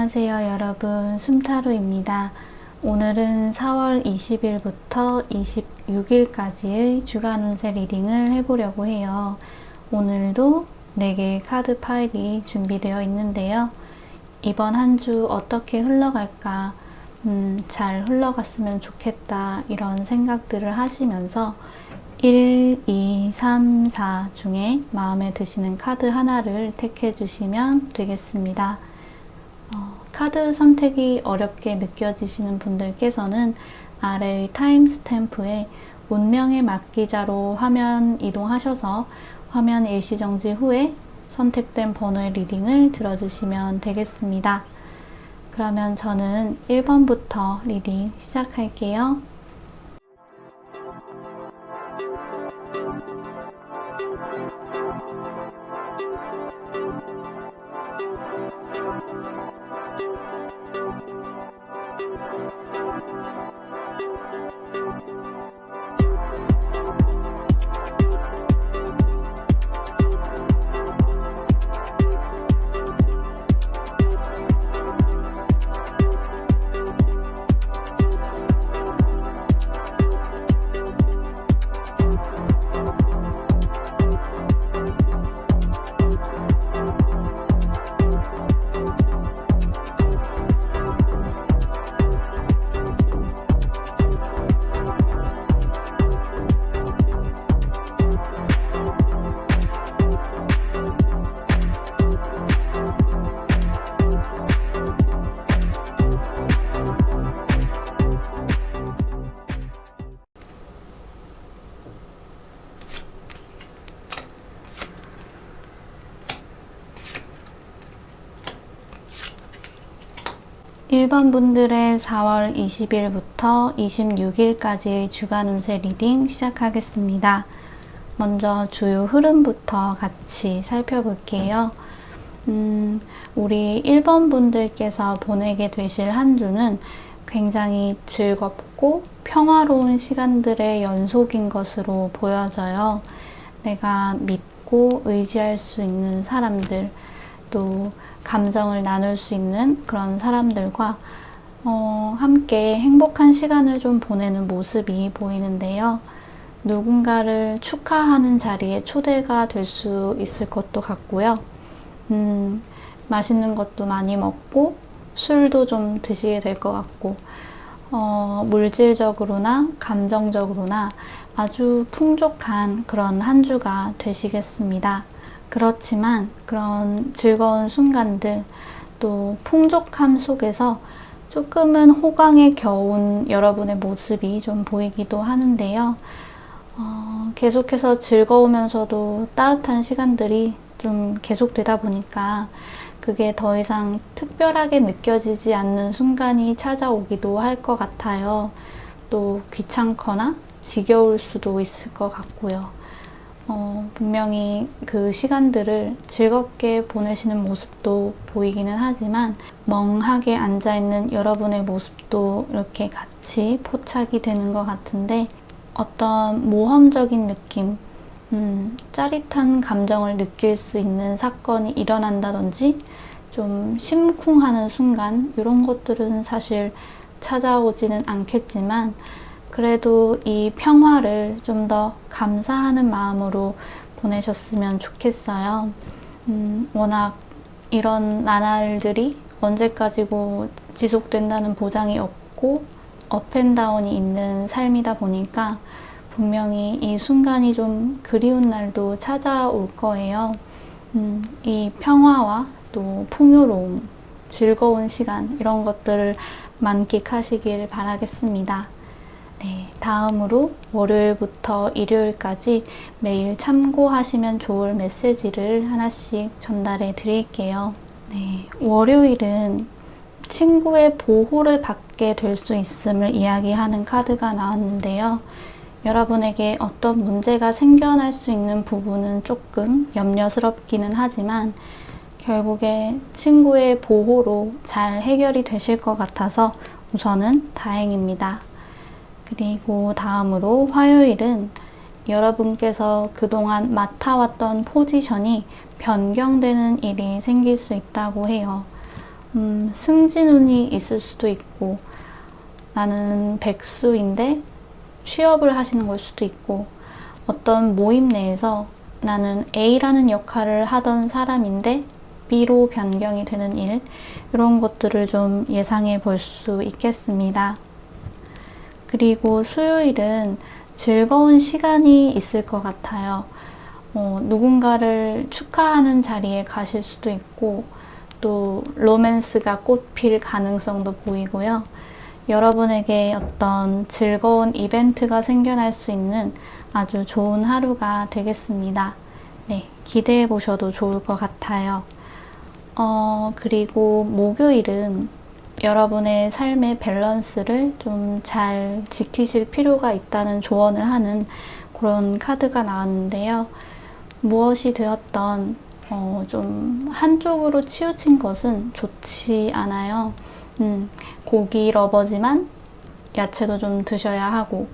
안녕하세요 여러분, 숨타로입니다. 오늘은 4월 20일부터 26일까지의 주간 운세 리딩을 해보려고 해요. 오늘도 4개의 카드 파일이 준비되어 있는데요. 이번 한 주 어떻게 흘러갈까, 잘 흘러갔으면 좋겠다 이런 생각들을 하시면서 1, 2, 3, 4 중에 마음에 드시는 카드 하나를 택해 주시면 되겠습니다. 카드 선택이 어렵게 느껴지시는 분들께서는 아래의 타임스탬프에 운명의 막기자로 화면 이동하셔서 화면 일시정지 후에 선택된 번호의 리딩을 들어주시면 되겠습니다. 그러면 저는 1번부터 리딩 시작할게요. 일 번 분들의 4월 20일부터 26일까지의 주간 운세 리딩 시작하겠습니다. 먼저 주요 흐름부터 같이 살펴볼게요. 우리 1번 분들께서 보내게 되실 한 주는 굉장히 즐겁고 평화로운 시간들의 연속인 것으로 보여져요. 내가 믿고 의지할 수 있는 사람들, 또 감정을 나눌 수 있는 그런 사람들과 함께 행복한 시간을 좀 보내는 모습이 보이는데요. 누군가를 축하하는 자리에 초대가 될 수 있을 것도 같고요. 맛있는 것도 많이 먹고 술도 좀 드시게 될 것 같고, 물질적으로나 감정적으로나 아주 풍족한 그런 한 주가 되시겠습니다. 그렇지만 그런 즐거운 순간들, 또 풍족함 속에서 조금은 호강에 겨운 여러분의 모습이 좀 보이기도 하는데요. 계속해서 즐거우면서도 따뜻한 시간들이 좀 계속되다 보니까 그게 더 이상 특별하게 느껴지지 않는 순간이 찾아오기도 할 것 같아요. 또 귀찮거나 지겨울 수도 있을 것 같고요. 분명히 그 시간들을 즐겁게 보내시는 모습도 보이기는 하지만 멍하게 앉아있는 여러분의 모습도 이렇게 같이 포착이 되는 것 같은데, 어떤 모험적인 느낌, 짜릿한 감정을 느낄 수 있는 사건이 일어난다든지 좀 심쿵하는 순간, 이런 것들은 사실 찾아오지는 않겠지만 그래도 이 평화를 좀 더 감사하는 마음으로 보내셨으면 좋겠어요. 워낙 이런 나날들이 언제까지고 지속된다는 보장이 없고 업앤다운이 있는 삶이다 보니까 분명히 이 순간이 좀 그리운 날도 찾아올 거예요. 이 평화와 또 풍요로움, 즐거운 시간, 이런 것들을 만끽하시길 바라겠습니다. 네, 다음으로 월요일부터 일요일까지 매일 참고하시면 좋을 메시지를 하나씩 전달해 드릴게요. 네, 월요일은 친구의 보호를 받게 될 수 있음을 이야기하는 카드가 나왔는데요. 여러분에게 어떤 문제가 생겨날 수 있는 부분은 조금 염려스럽기는 하지만 결국에 친구의 보호로 잘 해결이 되실 것 같아서 우선은 다행입니다. 그리고 다음으로 화요일은 여러분께서 그동안 맡아왔던 포지션이 변경되는 일이 생길 수 있다고 해요. 승진운이 있을 수도 있고, 나는 백수인데 취업을 하시는 걸 수도 있고, 어떤 모임 내에서 나는 A라는 역할을 하던 사람인데 B로 변경이 되는 일, 이런 것들을 좀 예상해 볼 수 있겠습니다. 그리고 수요일은 즐거운 시간이 있을 것 같아요. 누군가를 축하하는 자리에 가실 수도 있고, 또 로맨스가 꽃필 가능성도 보이고요. 여러분에게 어떤 즐거운 이벤트가 생겨날 수 있는 아주 좋은 하루가 되겠습니다. 네, 기대해 보셔도 좋을 것 같아요. 그리고 목요일은 여러분의 삶의 밸런스를 좀 잘 지키실 필요가 있다는 조언을 하는 그런 카드가 나왔는데요. 무엇이 되었던 좀 한쪽으로 치우친 것은 좋지 않아요. 고기 러버지만 야채도 좀 드셔야 하고,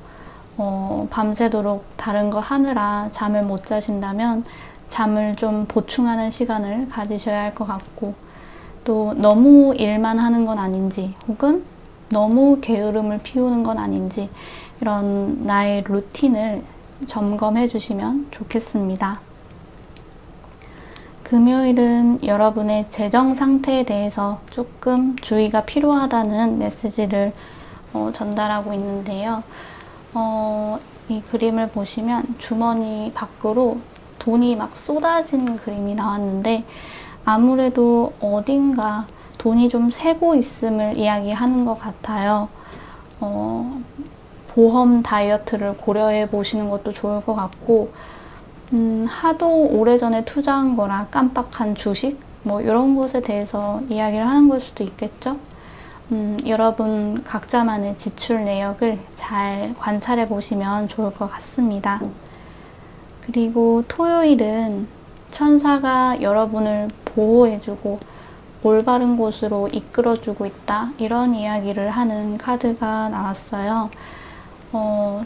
밤새도록 다른 거 하느라 잠을 못 자신다면 잠을 좀 보충하는 시간을 가지셔야 할 것 같고, 또 너무 일만 하는 건 아닌지, 혹은 너무 게으름을 피우는 건 아닌지, 이런 나의 루틴을 점검해 주시면 좋겠습니다. 금요일은 여러분의 재정 상태에 대해서 조금 주의가 필요하다는 메시지를 전달하고 있는데요. 이 그림을 보시면 주머니 밖으로 돈이 막 쏟아진 그림이 나왔는데, 아무래도 어딘가 돈이 좀 새고 있음을 이야기하는 것 같아요. 보험 다이어트를 고려해 보시는 것도 좋을 것 같고, 하도 오래전에 투자한 거라 깜빡한 주식? 뭐 이런 것에 대해서 이야기를 하는 걸 수도 있겠죠? 여러분 각자만의 지출 내역을 잘 관찰해 보시면 좋을 것 같습니다. 그리고 토요일은 천사가 여러분을 보호해주고 올바른 곳으로 이끌어주고 있다, 이런 이야기를 하는 카드가 나왔어요.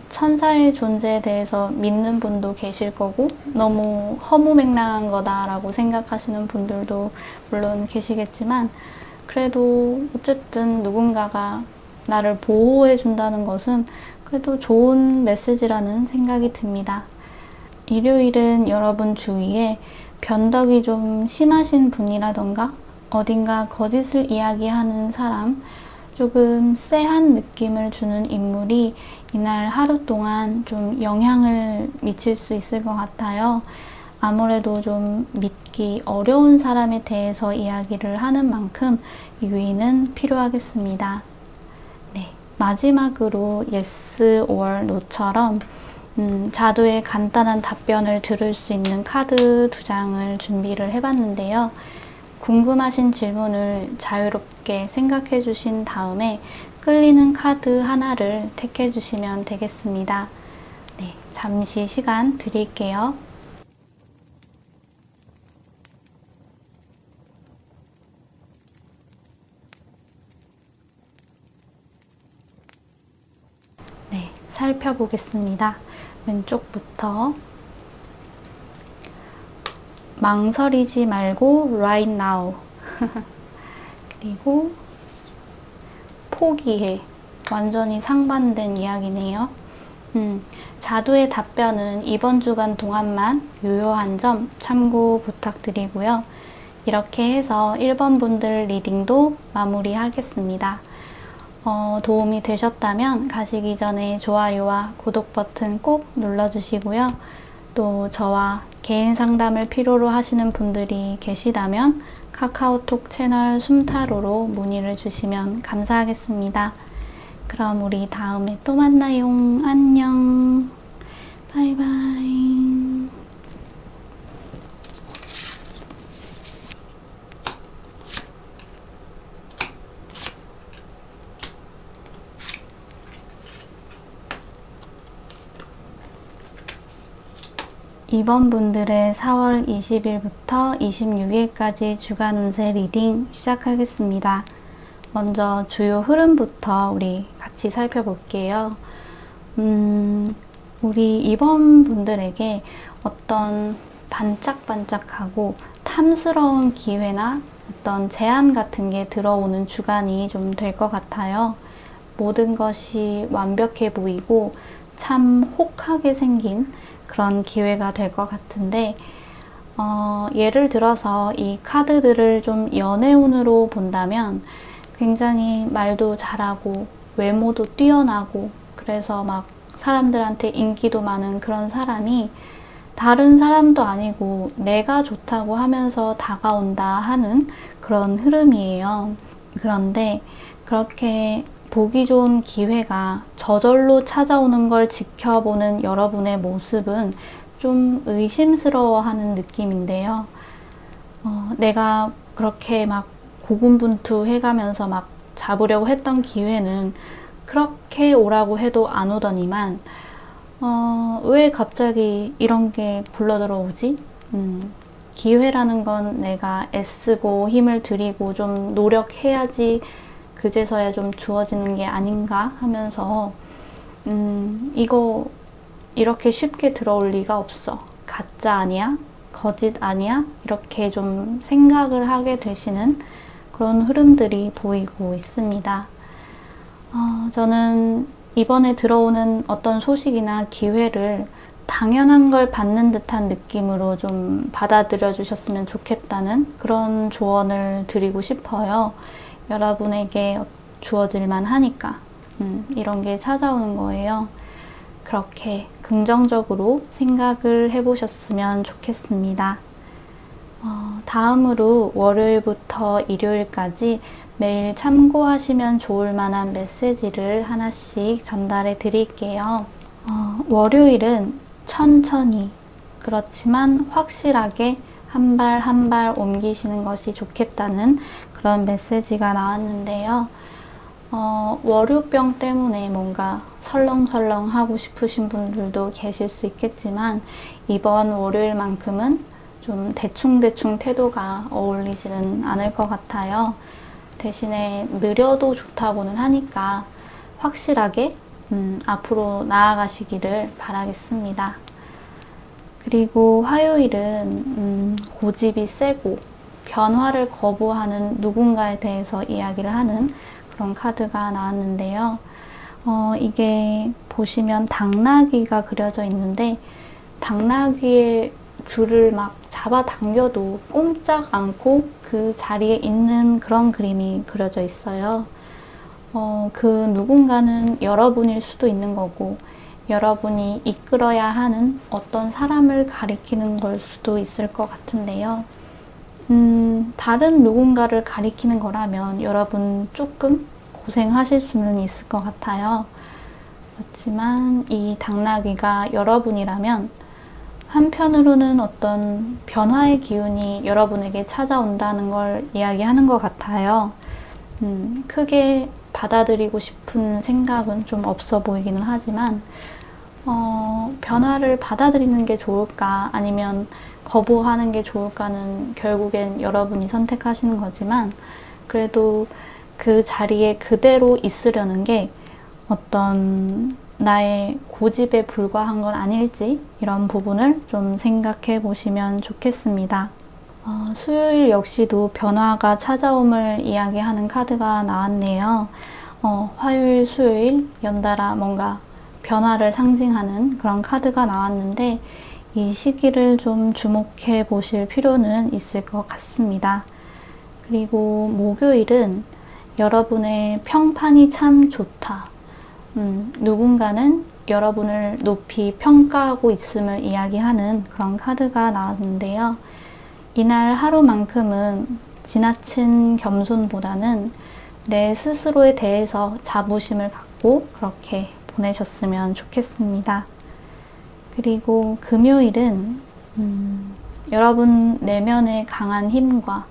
천사의 존재에 대해서 믿는 분도 계실 거고, 너무 허무맹랑한 거다라고 생각하시는 분들도 물론 계시겠지만, 그래도 어쨌든 누군가가 나를 보호해 준다는 것은 그래도 좋은 메시지라는 생각이 듭니다. 일요일은 여러분 주위에 변덕이 좀 심하신 분이라던가 어딘가 거짓을 이야기하는 사람, 조금 쎄한 느낌을 주는 인물이 이날 하루 동안 좀 영향을 미칠 수 있을 것 같아요. 아무래도 좀 믿기 어려운 사람에 대해서 이야기를 하는 만큼 유의는 필요하겠습니다. 네, 마지막으로 yes or no처럼 자두의 간단한 답변을 들을 수 있는 카드 2장을 준비를 해봤는데요. 궁금하신 질문을 자유롭게 생각해 주신 다음에 끌리는 카드 하나를 택해 주시면 되겠습니다. 네, 잠시 시간 드릴게요. 네, 살펴보겠습니다. 왼쪽부터 망설이지 말고 right now. 그리고 포기해. 완전히 상반된 이야기네요. 자두의 답변은 이번 주간 동안만 유효한 점 참고 부탁드리고요. 이렇게 해서 1번 분들 리딩도 마무리하겠습니다. 도움이 되셨다면 가시기 전에 좋아요와 구독 버튼 꼭 눌러주시고요. 또 저와 개인 상담을 필요로 하시는 분들이 계시다면 카카오톡 채널 숨타로로 문의를 주시면 감사하겠습니다. 그럼 우리 다음에 또 만나요. 안녕. 바이바이. 2번 분들의 4월 20일부터 26일까지 주간 운세 리딩 시작하겠습니다. 먼저 주요 흐름부터 우리 같이 살펴볼게요. 우리 2번 분들에게 어떤 반짝반짝하고 탐스러운 기회나 어떤 제한 같은 게 들어오는 주간이 좀 될 것 같아요. 모든 것이 완벽해 보이고 참 혹하게 생긴 그런 기회가 될 것 같은데, 예를 들어서 이 카드들을 좀 연애운으로 본다면 굉장히 말도 잘하고 외모도 뛰어나고 그래서 막 사람들한테 인기도 많은 그런 사람이 다른 사람도 아니고 내가 좋다고 하면서 다가온다 하는 그런 흐름이에요. 그런데 그렇게 보기 좋은 기회가 저절로 찾아오는 걸 지켜보는 여러분의 모습은 좀 의심스러워하는 느낌인데요. 내가 그렇게 막 고군분투해가면서 막 잡으려고 했던 기회는 그렇게 오라고 해도 안 오더니만 왜 갑자기 이런 게 굴러 들어오지? 기회라는 건 내가 애쓰고 힘을 들이고 좀 노력해야지 그제서야 좀 주어지는 게 아닌가 하면서 이거 이렇게 쉽게 들어올 리가 없어. 가짜 아니야? 거짓 아니야? 이렇게 좀 생각을 하게 되시는 그런 흐름들이 보이고 있습니다. 저는 이번에 들어오는 어떤 소식이나 기회를 당연한 걸 받는 듯한 느낌으로 좀 받아들여 주셨으면 좋겠다는 그런 조언을 드리고 싶어요. 여러분에게 주어질만 하니까 이런 게 찾아오는 거예요. 그렇게 긍정적으로 생각을 해보셨으면 좋겠습니다. 다음으로 월요일부터 일요일까지 매일 참고하시면 좋을 만한 메시지를 하나씩 전달해 드릴게요. 월요일은 천천히 그렇지만 확실하게 한 발 한 발 옮기시는 것이 좋겠다는 그런 메시지가 나왔는데요. 월요병 때문에 뭔가 설렁설렁 하고 싶으신 분들도 계실 수 있겠지만 이번 월요일만큼은 좀 대충대충 태도가 어울리지는 않을 것 같아요. 대신에 느려도 좋다고는 하니까 확실하게 앞으로 나아가시기를 바라겠습니다. 그리고 화요일은 고집이 세고 변화를 거부하는 누군가에 대해서 이야기를 하는 그런 카드가 나왔는데요. 이게 보시면 당나귀가 그려져 있는데 당나귀의 줄을 막 잡아당겨도 꼼짝 않고 그 자리에 있는 그런 그림이 그려져 있어요. 그 누군가는 여러분일 수도 있는 거고 여러분이 이끌어야 하는 어떤 사람을 가리키는 걸 수도 있을 것 같은데요. 다른 누군가를 가리키는 거라면 여러분 조금 고생하실 수는 있을 것 같아요. 그렇지만 이 당나귀가 여러분이라면 한편으로는 어떤 변화의 기운이 여러분에게 찾아온다는 걸 이야기하는 것 같아요. 크게 받아들이고 싶은 생각은 좀 없어 보이기는 하지만 변화를 받아들이는 게 좋을까 아니면 거부하는 게 좋을까는 결국엔 여러분이 선택하시는 거지만 그래도 그 자리에 그대로 있으려는 게 어떤 나의 고집에 불과한 건 아닐지 이런 부분을 좀 생각해 보시면 좋겠습니다. 수요일 역시도 변화가 찾아옴을 이야기하는 카드가 나왔네요. 화요일, 수요일 연달아 뭔가 변화를 상징하는 그런 카드가 나왔는데 이 시기를 좀 주목해 보실 필요는 있을 것 같습니다. 그리고 목요일은 여러분의 평판이 참 좋다. 누군가는 여러분을 높이 평가하고 있음을 이야기하는 그런 카드가 나왔는데요. 이날 하루만큼은 지나친 겸손보다는 내 스스로에 대해서 자부심을 갖고 그렇게 보내셨으면 좋겠습니다. 그리고 금요일은 여러분 내면의 강한 힘과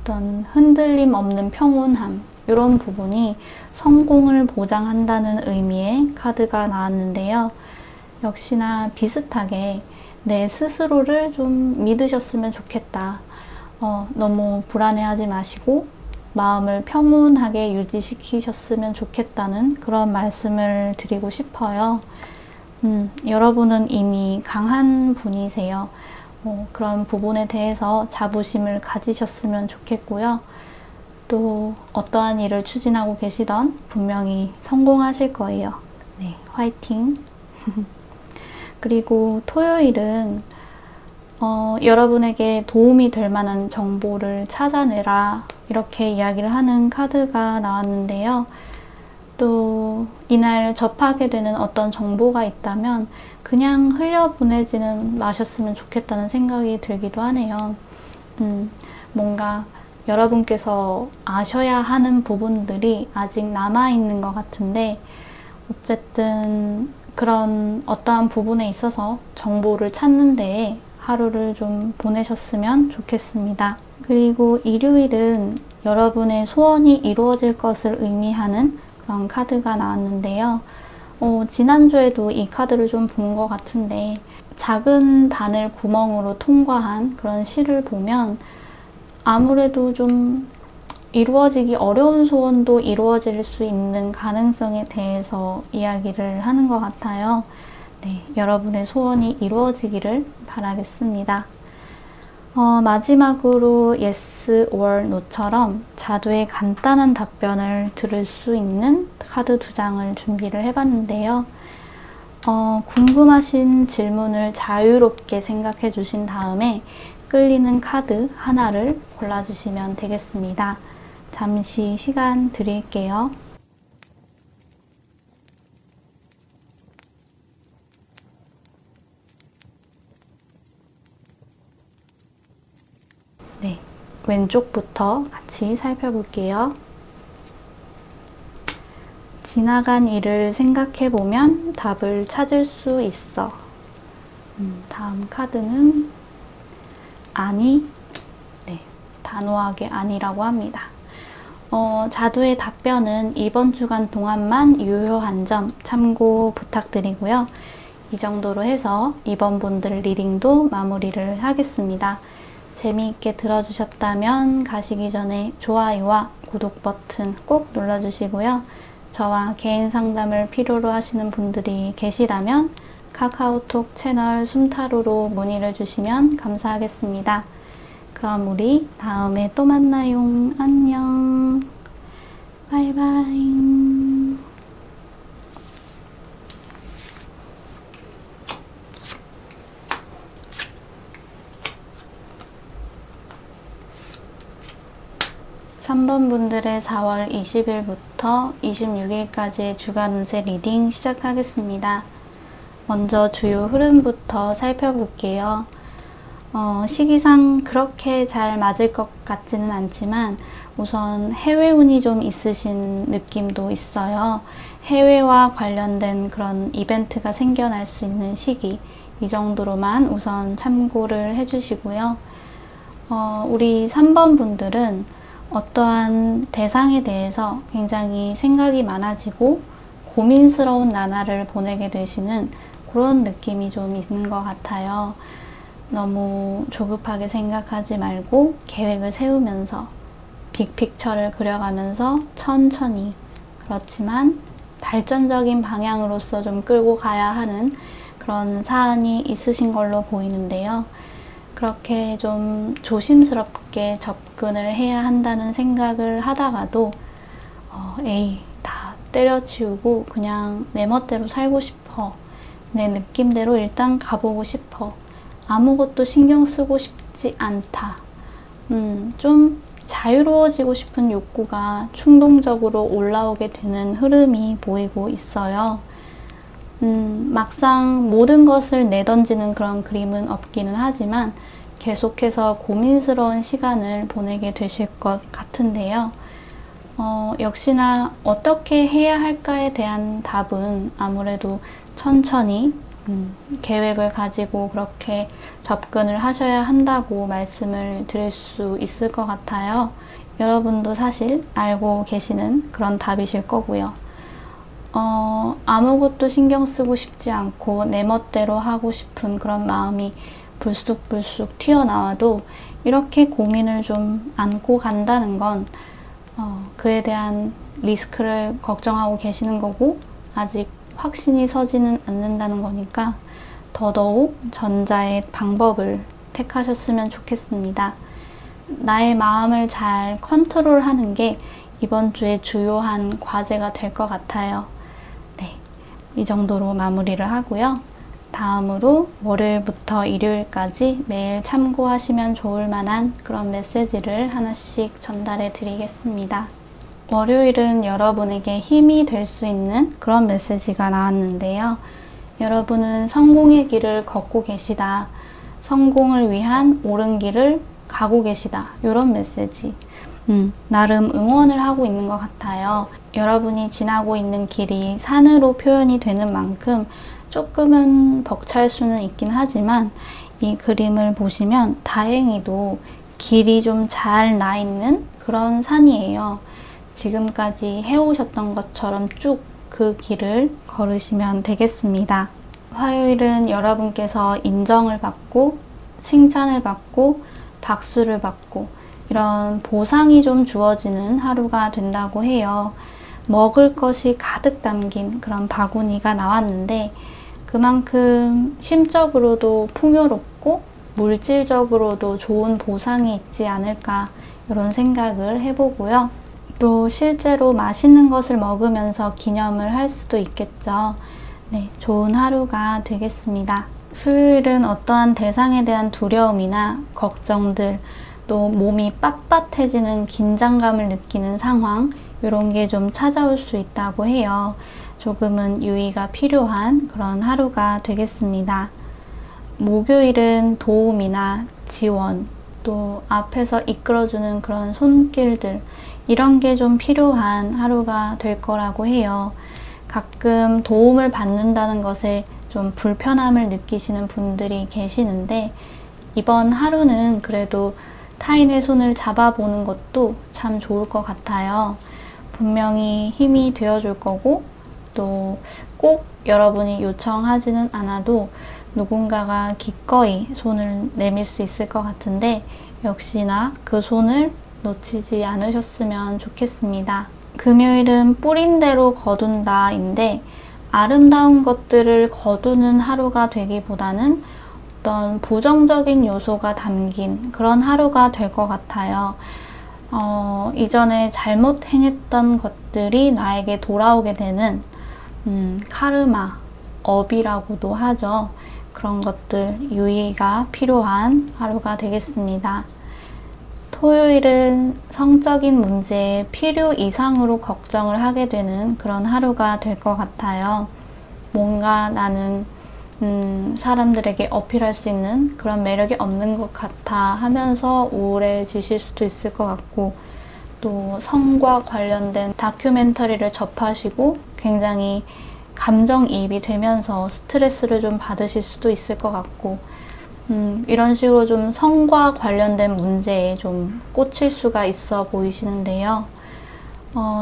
어떤 흔들림 없는 평온함 이런 부분이 성공을 보장한다는 의미의 카드가 나왔는데요. 역시나 비슷하게 내 스스로를 좀 믿으셨으면 좋겠다. 너무 불안해하지 마시고 마음을 평온하게 유지시키셨으면 좋겠다는 그런 말씀을 드리고 싶어요. 여러분은 이미 강한 분이세요. 그런 부분에 대해서 자부심을 가지셨으면 좋겠고요. 또 어떠한 일을 추진하고 계시던 분명히 성공하실 거예요. 네, 화이팅! 그리고 토요일은 여러분에게 도움이 될 만한 정보를 찾아내라 이렇게 이야기를 하는 카드가 나왔는데요. 또 이날 접하게 되는 어떤 정보가 있다면 그냥 흘려보내지는 마셨으면 좋겠다는 생각이 들기도 하네요. 뭔가 여러분께서 아셔야 하는 부분들이 아직 남아있는 것 같은데 어쨌든 그런 어떠한 부분에 있어서 정보를 찾는 데에 하루를 좀 보내셨으면 좋겠습니다. 그리고 일요일은 여러분의 소원이 이루어질 것을 의미하는 그런 카드가 나왔는데요. 지난주에도 이 카드를 좀 본 것 같은데 작은 바늘 구멍으로 통과한 그런 실을 보면 아무래도 좀 이루어지기 어려운 소원도 이루어질 수 있는 가능성에 대해서 이야기를 하는 것 같아요. 네, 여러분의 소원이 이루어지기를 바라겠습니다. 마지막으로 yes or no처럼 자두의 간단한 답변을 들을 수 있는 카드 2장을 준비를 해봤는데요. 궁금하신 질문을 자유롭게 생각해 주신 다음에 끌리는 카드 하나를 골라주시면 되겠습니다. 잠시 시간 드릴게요. 네, 왼쪽부터 같이 살펴볼게요. 지나간 일을 생각해보면 답을 찾을 수 있어. 다음 카드는 아니, 네, 단호하게 아니라고 합니다. 자두의 답변은 이번 주간 동안만 유효한 점 참고 부탁드리고요. 이 정도로 해서 이번 분들 리딩도 마무리를 하겠습니다. 재미있게 들어주셨다면 가시기 전에 좋아요와 구독 버튼 꼭 눌러주시고요. 저와 개인 상담을 필요로 하시는 분들이 계시다면 카카오톡 채널 숨타로로 문의를 주시면 감사하겠습니다. 그럼 우리 다음에 또 만나요. 안녕. 바이바이. 3번 분들의 4월 20일부터 26일까지의 주간 운세 리딩 시작하겠습니다. 먼저 주요 흐름부터 살펴볼게요. 시기상 그렇게 잘 맞을 것 같지는 않지만 우선 해외 운이 좀 있으신 느낌도 있어요. 해외와 관련된 그런 이벤트가 생겨날 수 있는 시기, 이 정도로만 우선 참고를 해주시고요. 우리 3번 분들은 어떠한 대상에 대해서 굉장히 생각이 많아지고 고민스러운 나날을 보내게 되시는 그런 느낌이 좀 있는 것 같아요. 너무 조급하게 생각하지 말고 계획을 세우면서 빅픽처를 그려가면서 천천히, 그렇지만 발전적인 방향으로서 좀 끌고 가야 하는 그런 사안이 있으신 걸로 보이는데요. 그렇게 좀 조심스럽게 접근을 해야 한다는 생각을 하다가도 에이, 다 때려치우고 그냥 내 멋대로 살고 싶어. 내 느낌대로 일단 가보고 싶어. 아무것도 신경 쓰고 싶지 않다. 좀 자유로워지고 싶은 욕구가 충동적으로 올라오게 되는 흐름이 보이고 있어요. 막상 모든 것을 내던지는 그런 그림은 없기는 하지만 계속해서 고민스러운 시간을 보내게 되실 것 같은데요. 역시나 어떻게 해야 할까에 대한 답은 아무래도 천천히 계획을 가지고 그렇게 접근을 하셔야 한다고 말씀을 드릴 수 있을 것 같아요. 여러분도 사실 알고 계시는 그런 답이실 거고요. 아무것도 신경 쓰고 싶지 않고 내 멋대로 하고 싶은 그런 마음이 불쑥불쑥 튀어나와도 이렇게 고민을 좀 안고 간다는 건 그에 대한 리스크를 걱정하고 계시는 거고 아직 확신이 서지는 않는다는 거니까 더더욱 전자의 방법을 택하셨으면 좋겠습니다. 나의 마음을 잘 컨트롤하는 게 이번 주에 주요한 과제가 될 것 같아요. 네, 이 정도로 마무리를 하고요. 다음으로 월요일부터 일요일까지 매일 참고하시면 좋을 만한 그런 메시지를 하나씩 전달해 드리겠습니다. 월요일은 여러분에게 힘이 될 수 있는 그런 메시지가 나왔는데요. 여러분은 성공의 길을 걷고 계시다. 성공을 위한 옳은 길을 가고 계시다. 이런 메시지. 나름 응원을 하고 있는 것 같아요. 여러분이 지나고 있는 길이 산으로 표현이 되는 만큼 조금은 벅찰 수는 있긴 하지만 이 그림을 보시면 다행히도 길이 좀 잘 나 있는 그런 산이에요. 지금까지 해오셨던 것처럼 쭉 그 길을 걸으시면 되겠습니다. 화요일은 여러분께서 인정을 받고 칭찬을 받고 박수를 받고 이런 보상이 좀 주어지는 하루가 된다고 해요. 먹을 것이 가득 담긴 그런 바구니가 나왔는데 그만큼 심적으로도 풍요롭고 물질적으로도 좋은 보상이 있지 않을까 이런 생각을 해보고요. 또 실제로 맛있는 것을 먹으면서 기념을 할 수도 있겠죠. 네, 좋은 하루가 되겠습니다. 수요일은 어떠한 대상에 대한 두려움이나 걱정들, 또 몸이 빳빳해지는 긴장감을 느끼는 상황, 이런 게 좀 찾아올 수 있다고 해요. 조금은 유의가 필요한 그런 하루가 되겠습니다. 목요일은 도움이나 지원, 또 앞에서 이끌어주는 그런 손길들, 이런 게 좀 필요한 하루가 될 거라고 해요. 가끔 도움을 받는다는 것에 좀 불편함을 느끼시는 분들이 계시는데 이번 하루는 그래도 타인의 손을 잡아보는 것도 참 좋을 것 같아요. 분명히 힘이 되어줄 거고 또 꼭 여러분이 요청하지는 않아도 누군가가 기꺼이 손을 내밀 수 있을 것 같은데 역시나 그 손을 놓치지 않으셨으면 좋겠습니다. 금요일은 뿌린 대로 거둔다인데 아름다운 것들을 거두는 하루가 되기보다는 어떤 부정적인 요소가 담긴 그런 하루가 될 것 같아요. 이전에 잘못 행했던 것들이 나에게 돌아오게 되는 카르마, 업이라고도 하죠. 그런 것들 유의가 필요한 하루가 되겠습니다. 토요일은 성적인 문제에 필요 이상으로 걱정을 하게 되는 그런 하루가 될 것 같아요. 뭔가 나는 사람들에게 어필할 수 있는 그런 매력이 없는 것 같아 하면서 우울해지실 수도 있을 것 같고 또 성과 관련된 다큐멘터리를 접하시고 굉장히 감정이입이 되면서 스트레스를 좀 받으실 수도 있을 것 같고 이런 식으로 좀 성과 관련된 문제에 좀 꽂힐 수가 있어 보이시는데요.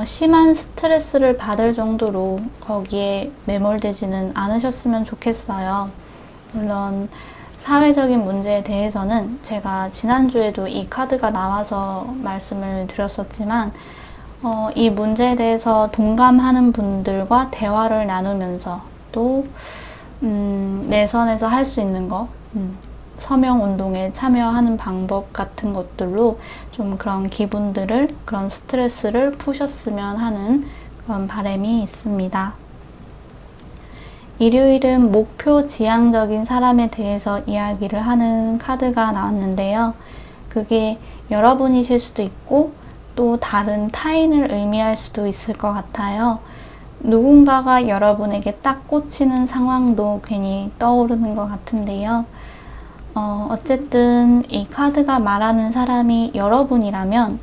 심한 스트레스를 받을 정도로 거기에 매몰되지는 않으셨으면 좋겠어요. 물론 사회적인 문제에 대해서는 제가 지난주에도 이 카드가 나와서 말씀을 드렸었지만 이 문제에 대해서 동감하는 분들과 대화를 나누면서 또 내선에서 할 수 있는 거 서명운동에 참여하는 방법 같은 것들로 좀 그런 기분들을, 그런 스트레스를 푸셨으면 하는 그런 바람이 있습니다. 일요일은 목표 지향적인 사람에 대해서 이야기를 하는 카드가 나왔는데요. 그게 여러분이실 수도 있고 또 다른 타인을 의미할 수도 있을 것 같아요. 누군가가 여러분에게 딱 꽂히는 상황도 괜히 떠오르는 것 같은데요. 어쨌든 이 카드가 말하는 사람이 여러분이라면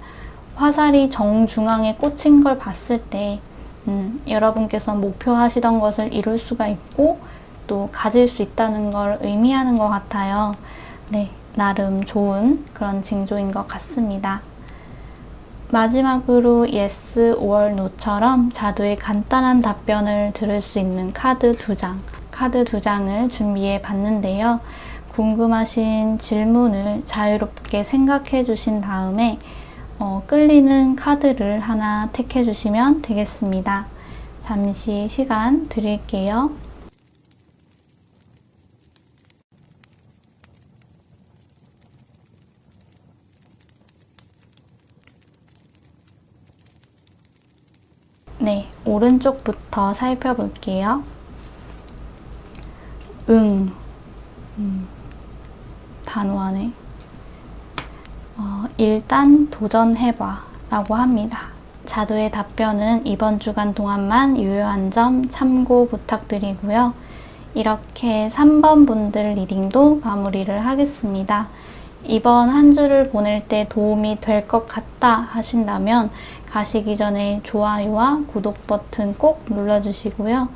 화살이 정중앙에 꽂힌 걸 봤을 때 여러분께서 목표하시던 것을 이룰 수가 있고 또 가질 수 있다는 걸 의미하는 것 같아요. 네, 나름 좋은 그런 징조인 것 같습니다. 마지막으로 yes or no처럼 자두의 간단한 답변을 들을 수 있는 카드 두 장을 준비해 봤는데요. 궁금하신 질문을 자유롭게 생각해 주신 다음에 끌리는 카드를 하나 택해 주시면 되겠습니다. 잠시 시간 드릴게요. 네, 오른쪽부터 살펴볼게요. 응. 단호하네. 일단 도전해봐 라고 합니다. 자두의 답변은 이번 주간 동안만 유효한 점 참고 부탁드리고요. 이렇게 3번 분들 리딩도 마무리를 하겠습니다. 이번 한 주를 보낼 때 도움이 될 것 같다 하신다면 가시기 전에 좋아요와 구독 버튼 꼭 눌러주시고요.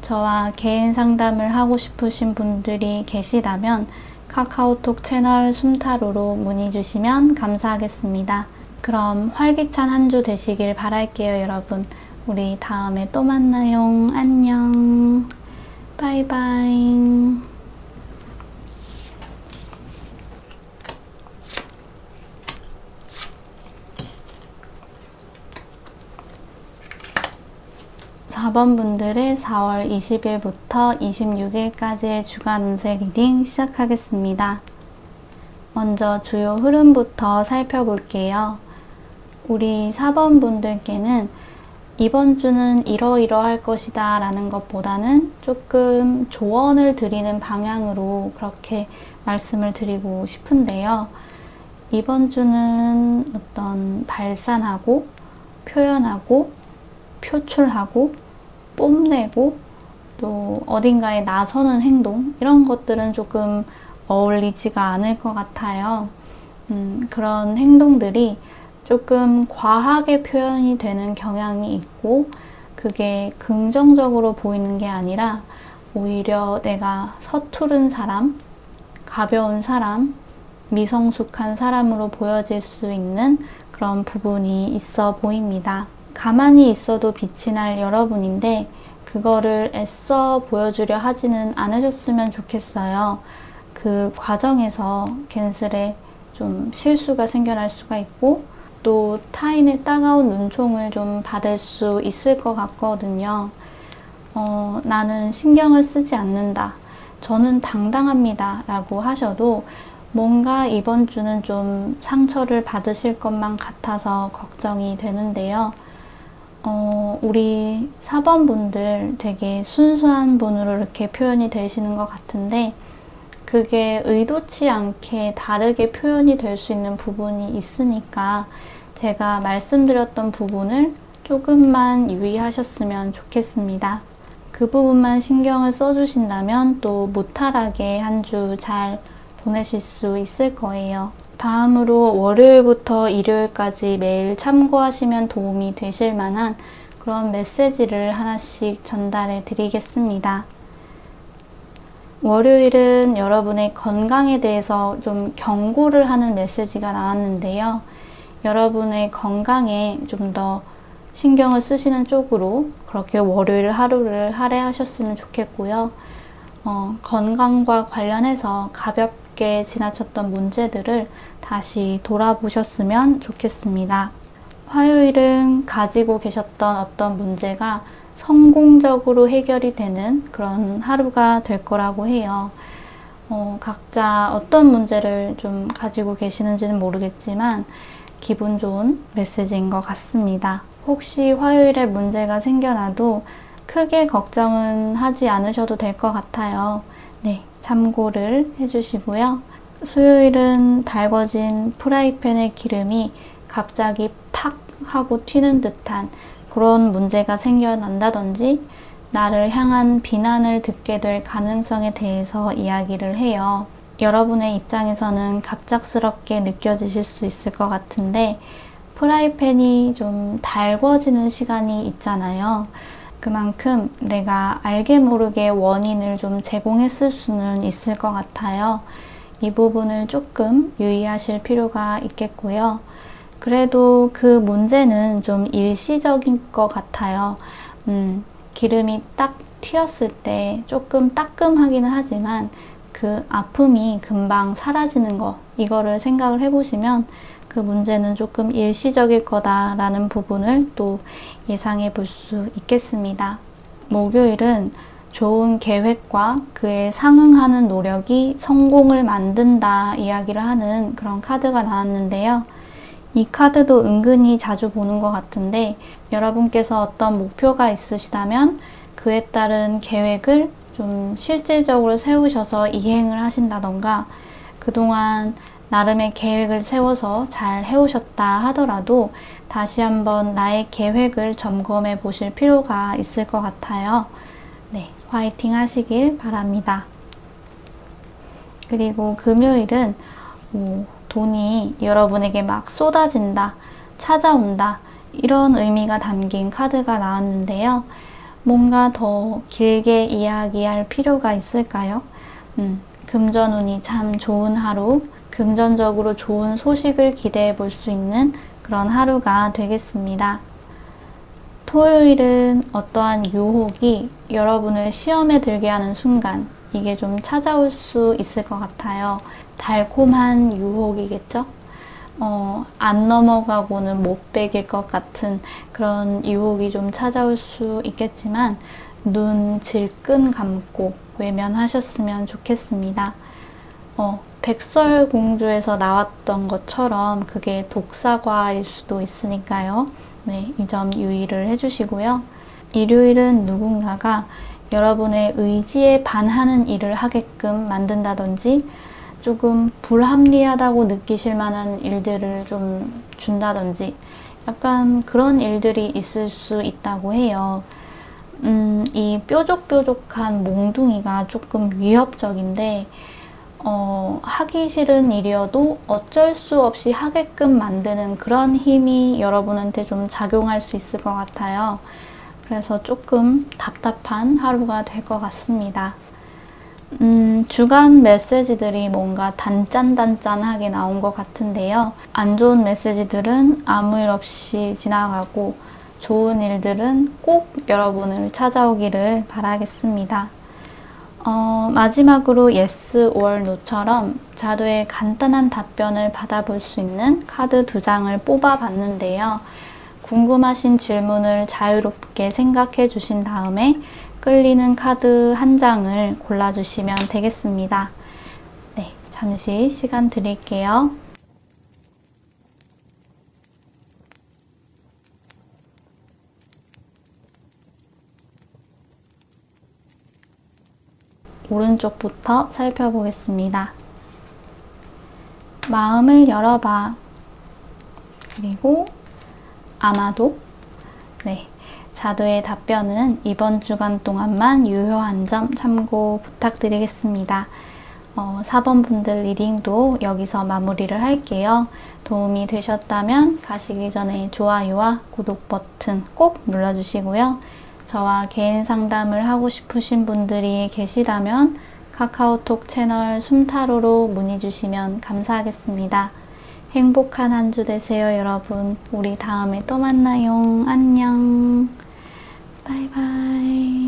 저와 개인 상담을 하고 싶으신 분들이 계시다면 카카오톡 채널 숨타로로 문의 주시면 감사하겠습니다. 그럼 활기찬 한 주 되시길 바랄게요, 여러분. 우리 다음에 또 만나요. 안녕. 바이바이. 4번 분들의 4월 20일부터 26일까지의 주간 운세 리딩 시작하겠습니다. 먼저 주요 흐름부터 살펴볼게요. 우리 4번 분들께는 이번 주는 이러이러할 것이다 라는 것보다는 조금 조언을 드리는 방향으로 그렇게 말씀을 드리고 싶은데요. 이번 주는 어떤 발산하고 표현하고 표출하고 뽐내고 또 어딘가에 나서는 행동 이런 것들은 조금 어울리지가 않을 것 같아요. 그런 행동들이 조금 과하게 표현이 되는 경향이 있고 그게 긍정적으로 보이는 게 아니라 오히려 내가 서투른 사람, 가벼운 사람, 미성숙한 사람으로 보여질 수 있는 그런 부분이 있어 보입니다. 가만히 있어도 빛이 날 여러분인데 그거를 애써 보여주려 하지는 않으셨으면 좋겠어요. 그 과정에서 괜스레 좀 실수가 생겨날 수가 있고 또 타인의 따가운 눈총을 좀 받을 수 있을 것 같거든요. 나는 신경을 쓰지 않는다. 저는 당당합니다. 라고 하셔도 뭔가 이번 주는 좀 상처를 받으실 것만 같아서 걱정이 되는데요. 우리 4번 분들 되게 순수한 분으로 이렇게 표현이 되시는 것 같은데 그게 의도치 않게 다르게 표현이 될 수 있는 부분이 있으니까 제가 말씀드렸던 부분을 조금만 유의하셨으면 좋겠습니다. 그 부분만 신경을 써주신다면 또 무탈하게 한 주 잘 보내실 수 있을 거예요. 다음으로 월요일부터 일요일까지 매일 참고하시면 도움이 되실 만한 그런 메시지를 하나씩 전달해 드리겠습니다. 월요일은 여러분의 건강에 대해서 좀 경고를 하는 메시지가 나왔는데요. 여러분의 건강에 좀 더 신경을 쓰시는 쪽으로 그렇게 월요일 하루를 할애하셨으면 좋겠고요. 건강과 관련해서 가볍게 지나쳤던 문제들을 다시 돌아보셨으면 좋겠습니다. 화요일은 가지고 계셨던 어떤 문제가 성공적으로 해결이 되는 그런 하루가 될 거라고 해요. 각자 어떤 문제를 좀 가지고 계시는지는 모르겠지만 기분 좋은 메시지인 것 같습니다. 혹시 화요일에 문제가 생겨나도 크게 걱정은 하지 않으셔도 될 것 같아요. 네, 참고를 해주시고요. 수요일은 달궈진 프라이팬의 기름이 갑자기 팍 하고 튀는 듯한 그런 문제가 생겨난다든지 나를 향한 비난을 듣게 될 가능성에 대해서 이야기를 해요. 여러분의 입장에서는 갑작스럽게 느껴지실 수 있을 것 같은데 프라이팬이 좀 달궈지는 시간이 있잖아요. 그만큼 내가 알게 모르게 원인을 좀 제공했을 수는 있을 것 같아요. 이 부분을 조금 유의하실 필요가 있겠고요. 그래도 그 문제는 좀 일시적인 것 같아요. 기름이 딱 튀었을 때 조금 따끔하기는 하지만 그 아픔이 금방 사라지는 거, 이거를 생각을 해보시면 그 문제는 조금 일시적일 거다라는 부분을 또 예상해 볼 수 있겠습니다. 목요일은 좋은 계획과 그에 상응하는 노력이 성공을 만든다 이야기를 하는 그런 카드가 나왔는데요. 이 카드도 은근히 자주 보는 것 같은데 여러분께서 어떤 목표가 있으시다면 그에 따른 계획을 좀 실질적으로 세우셔서 이행을 하신다던가 그동안 나름의 계획을 세워서 잘 해오셨다 하더라도 다시 한번 나의 계획을 점검해 보실 필요가 있을 것 같아요. 네, 화이팅 하시길 바랍니다. 그리고 금요일은 돈이 여러분에게 막 쏟아진다, 찾아온다 이런 의미가 담긴 카드가 나왔는데요. 뭔가 더 길게 이야기할 필요가 있을까요? 금전운이 참 좋은 하루, 금전적으로 좋은 소식을 기대해 볼 수 있는 그런 하루가 되겠습니다. 토요일은 어떠한 유혹이 여러분을 시험에 들게 하는 순간 이게 좀 찾아올 수 있을 것 같아요. 달콤한 유혹이겠죠? 안 넘어가고는 못 베길 것 같은 그런 유혹이 좀 찾아올 수 있겠지만 눈 질끈 감고 외면하셨으면 좋겠습니다. 백설공주에서 나왔던 것처럼 그게 독사과일 수도 있으니까요. 네, 이 점 유의를 해주시고요. 일요일은 누군가가 여러분의 의지에 반하는 일을 하게끔 만든다든지 조금 불합리하다고 느끼실 만한 일들을 좀 준다든지 약간 그런 일들이 있을 수 있다고 해요. 이 뾰족뾰족한 몽둥이가 조금 위협적인데 하기 싫은 일이어도 어쩔 수 없이 하게끔 만드는 그런 힘이 여러분한테 좀 작용할 수 있을 것 같아요. 그래서 조금 답답한 하루가 될 것 같습니다. 주간 메시지들이 뭔가 단짠단짠하게 나온 것 같은데요. 안 좋은 메시지들은 아무 일 없이 지나가고 좋은 일들은 꼭 여러분을 찾아오기를 바라겠습니다. 마지막으로 yes or no처럼 자두의 간단한 답변을 받아볼 수 있는 카드 2장을 뽑아봤는데요. 궁금하신 질문을 자유롭게 생각해 주신 다음에 끌리는 카드 1장을 골라주시면 되겠습니다. 네, 잠시 시간 드릴게요. 오른쪽부터 살펴보겠습니다. 마음을 열어봐. 그리고 아마도 네, 자두의 답변은 이번 주간 동안만 유효한 점 참고 부탁드리겠습니다. 4번 분들 리딩도 여기서 마무리를 할게요. 도움이 되셨다면 가시기 전에 좋아요와 구독 버튼 꼭 눌러주시고요. 저와 개인 상담을 하고 싶으신 분들이 계시다면 카카오톡 채널 숨타로로 문의 주시면 감사하겠습니다. 행복한 한 주 되세요, 여러분. 우리 다음에 또 만나요. 안녕. 바이바이.